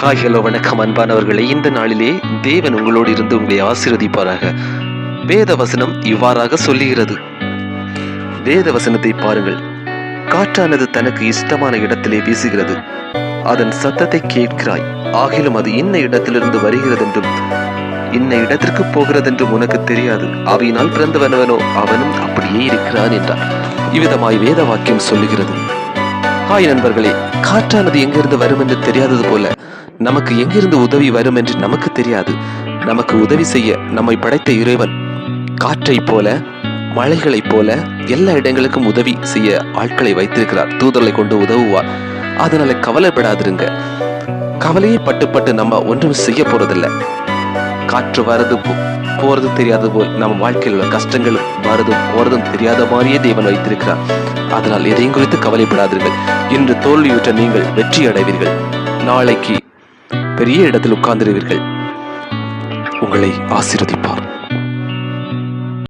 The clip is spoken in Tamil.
ஹாய் ஹலோ வணக்கம் அன்பானவர்களே. இந்த நாளிலே தேவன் உங்களோடு இருந்து உங்களை ஆசீர்வதிப்பாராக. வேத வசனம் இவ்வாறாக சொல்லுகிறது. வேத வசனத்தை பாருங்கள். காற்றானது தனக்கு இஷ்டமான இடத்திலே வீசுகிறது, அதன் சத்தத்தை கேட்கிறாய், ஆகிலும் அது இன்ன இடத்திலிருந்து வருகிறதென்றும் இன்ன இடத்திற்கு போகிறதென்றும் உனக்கு தெரியாது. அவையினால் பிறந்தவனவனோ அவனும் அப்படியே இருக்கிறான் என்றார். இவ்விதமாய் வேத வாக்கியம் சொல்லுகிறது. ஹாய் நண்பர்களே, காற்றானது எங்கிருந்து வரும் என்று தெரியாதது போல நமக்கு எங்கிருந்து உதவி வரும் என்று நமக்கு தெரியாது. நமக்கு உதவி செய்ய நம்மை படைத்த இறைவன் காற்றை போல, மழைகளைப் போல எல்லா இடங்களுக்கும் உதவி செய்ய ஆட்களை வைத்திருக்கிறார். தூதர்களை கொண்டு உதவுவார். அதனால கவலைப்படாதிருங்க. கவலையே பட்டு நம்ம ஒன்றும் செய்ய போறதில்லை. காற்று வரது போறது தெரியாத போல் நம்ம வாழ்க்கையில் உள்ள கஷ்டங்கள் வரதும் போறதும் தெரியாத மாதிரியே தேவன் வைத்திருக்கிறார். அதனால் எதையும் குறித்து கவலைப்படாதீர்கள். இன்று தோல்வியுற்ற நீங்கள் வெற்றி அடைவீர்கள். நாளைக்கு பெரிய இடத்தில் உட்கார்ந்திருவீர்கள். உங்களை ஆசீர்வதிப்பார்.